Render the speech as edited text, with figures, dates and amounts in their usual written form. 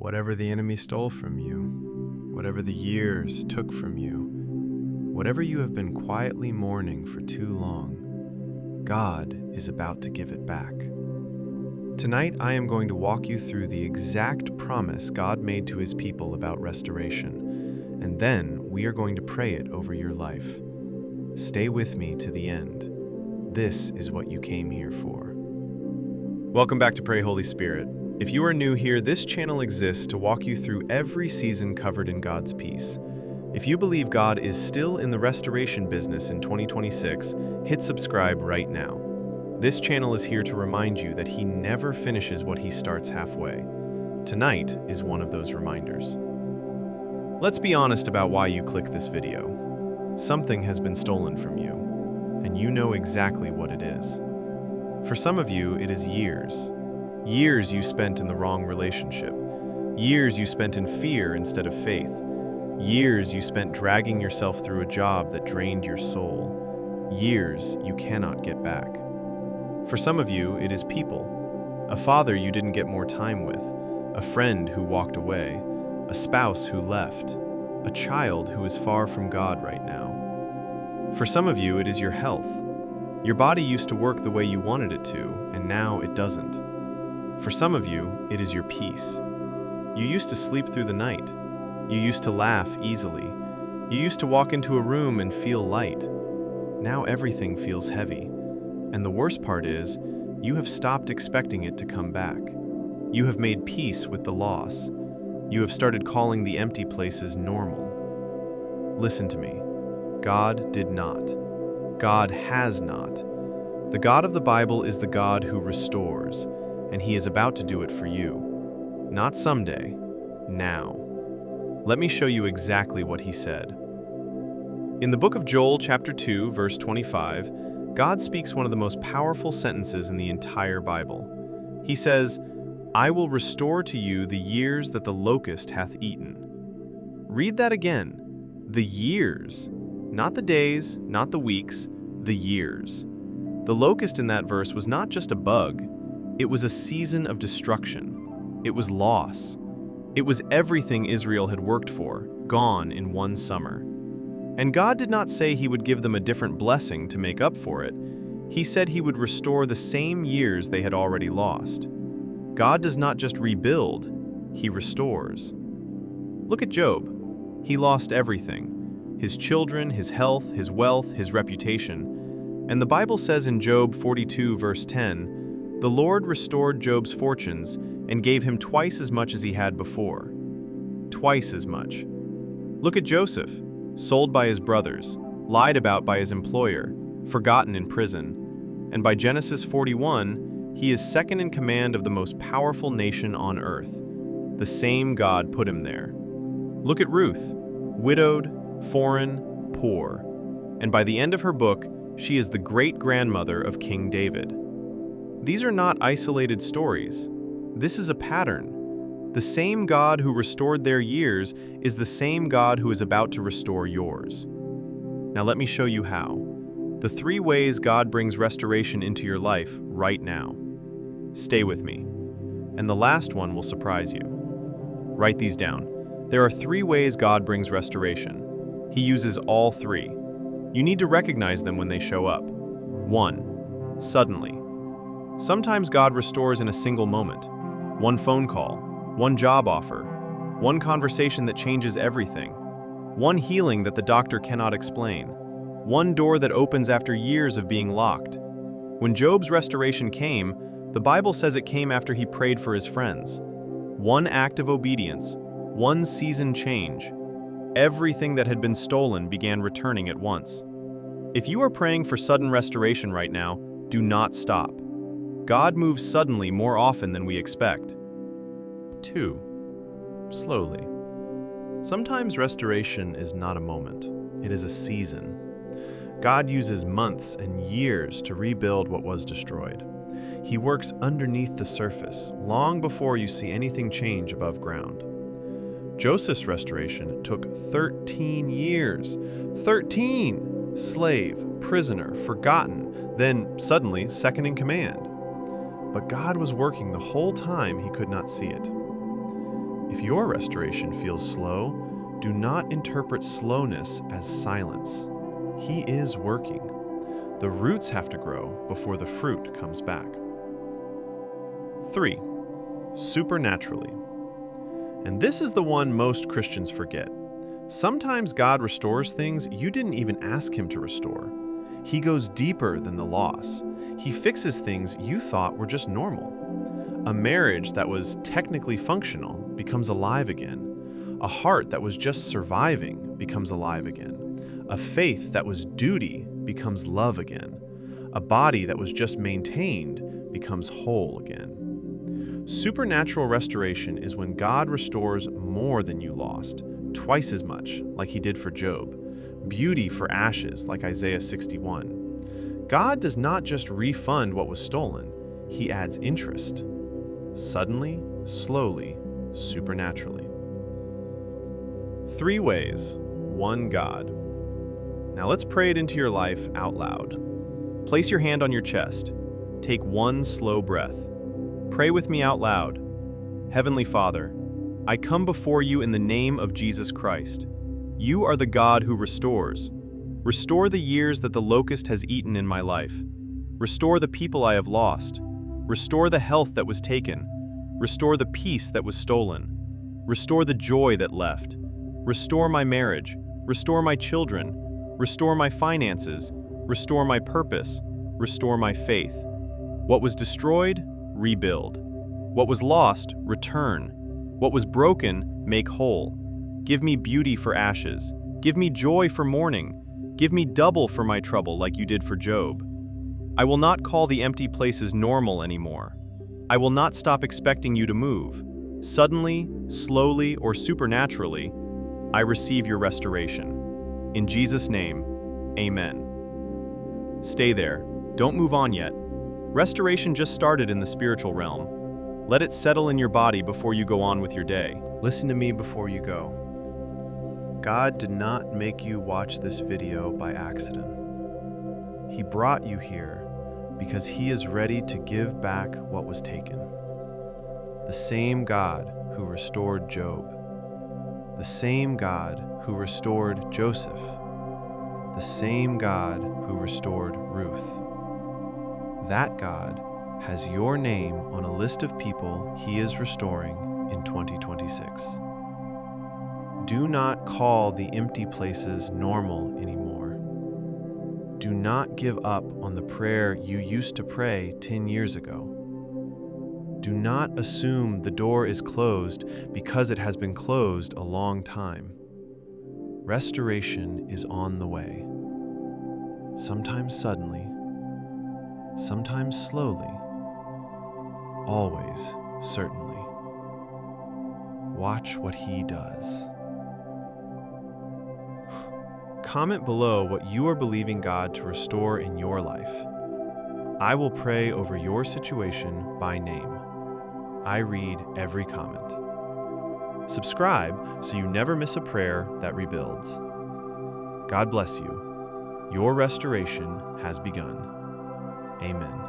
Whatever the enemy stole from you, whatever the years took from you, whatever you have been quietly mourning for too long, God is about to give it back. Tonight, I am going to walk you through the exact promise God made to His people about restoration, and then we are going to pray it over your life. Stay with me to the end. This is what you came here for. Welcome back to Pray Holy Spirit. If you are new here, this channel exists to walk you through every season covered in God's peace. If you believe God is still in the restoration business in 2026, hit subscribe right now. This channel is here to remind you that He never finishes what He starts halfway. Tonight is one of those reminders. Let's be honest about why you clicked this video. Something has been stolen from you, and you know exactly what it is. For some of you, it is years. Years you spent in the wrong relationship. Years you spent in fear instead of faith. Years you spent dragging yourself through a job that drained your soul. Years you cannot get back. For some of you, it is people. A father you didn't get more time with, a friend who walked away, a spouse who left, a child who is far from God right now. For some of you, it is your health. Your body used to work the way you wanted it to, and now it doesn't. For some of you, it is your peace. You used to sleep through the night. You used to laugh easily. You used to walk into a room and feel light. Now everything feels heavy. And the worst part is, you have stopped expecting it to come back. You have made peace with the loss. You have started calling the empty places normal. Listen to me. God did not. God has not. The God of the Bible is the God who restores, and He is about to do it for you. Not someday, now. Let me show you exactly what He said. In the book of Joel, chapter 2, verse 25, God speaks one of the most powerful sentences in the entire Bible. He says, "I will restore to you the years that the locust hath eaten." Read that again. The years. Not the days, not the weeks, the years. The locust in that verse was not just a bug. It was a season of destruction. It was loss. It was everything Israel had worked for, gone in one summer. And God did not say He would give them a different blessing to make up for it. He said He would restore the same years they had already lost. God does not just rebuild, He restores. Look at Job. He lost everything: his children, his health, his wealth, his reputation. And the Bible says in Job 42, verse 10, "The Lord restored Job's fortunes and gave him twice as much as he had before." Twice as much. Look at Joseph, sold by his brothers, lied about by his employer, forgotten in prison. And by Genesis 41, he is second in command of the most powerful nation on earth. The same God put him there. Look at Ruth, widowed, foreign, poor. And by the end of her book, she is the great-grandmother of King David. These are not isolated stories. This is a pattern. The same God who restored their years is the same God who is about to restore yours. Now let me show you how. The 3 ways God brings restoration into your life right now. Stay with me. And the last one will surprise you. Write these down. There are 3 ways God brings restoration. He uses all 3. You need to recognize them when they show up. 1. Suddenly. Sometimes God restores in a single moment. One phone call, one job offer, one conversation that changes everything, one healing that the doctor cannot explain, one door that opens after years of being locked. When Job's restoration came, the Bible says it came after he prayed for his friends. One act of obedience, one season change. Everything that had been stolen began returning at once. If you are praying for sudden restoration right now, do not stop. God moves suddenly more often than we expect. 2. Slowly. Sometimes restoration is not a moment. It is a season. God uses months and years to rebuild what was destroyed. He works underneath the surface, long before you see anything change above ground. Joseph's restoration took 13 years. 13! Slave, prisoner, forgotten, then suddenly second in command. But God was working the whole time he could not see it. If your restoration feels slow, do not interpret slowness as silence. He is working. The roots have to grow before the fruit comes back. 3. Supernaturally. And this is the one most Christians forget. Sometimes God restores things you didn't even ask Him to restore. He goes deeper than the loss. He fixes things you thought were just normal. A marriage that was technically functional becomes alive again. A heart that was just surviving becomes alive again. A faith that was duty becomes love again. A body that was just maintained becomes whole again. Supernatural restoration is when God restores more than you lost, twice as much, like He did for Job. Beauty for ashes, like Isaiah 61. God does not just refund what was stolen, He adds interest. Suddenly, slowly, supernaturally. 3 ways, one God. Now let's pray it into your life out loud. Place your hand on your chest. Take one slow breath. Pray with me out loud. Heavenly Father, I come before you in the name of Jesus Christ. You are the God who restores. Restore the years that the locust has eaten in my life. Restore the people I have lost. Restore the health that was taken. Restore the peace that was stolen. Restore the joy that left. Restore my marriage. Restore my children. Restore my finances. Restore my purpose. Restore my faith. What was destroyed, rebuild. What was lost, return. What was broken, make whole. Give me beauty for ashes. Give me joy for mourning. Give me double for my trouble like you did for Job. I will not call the empty places normal anymore. I will not stop expecting you to move. Suddenly, slowly, or supernaturally, I receive your restoration. In Jesus' name, amen. Stay there. Don't move on yet. Restoration just started in the spiritual realm. Let it settle in your body before you go on with your day. Listen to me before you go. God did not make you watch this video by accident. He brought you here because He is ready to give back what was taken. The same God who restored Job. The same God who restored Joseph. The same God who restored Ruth. That God has your name on a list of people He is restoring in 2026. Do not call the empty places normal anymore. Do not give up on the prayer you used to pray 10 years ago. Do not assume the door is closed because it has been closed a long time. Restoration is on the way. Sometimes suddenly, sometimes slowly, always certainly. Watch what He does. Comment below what you are believing God to restore in your life. I will pray over your situation by name. I read every comment. Subscribe so you never miss a prayer that rebuilds. God bless you. Your restoration has begun. Amen.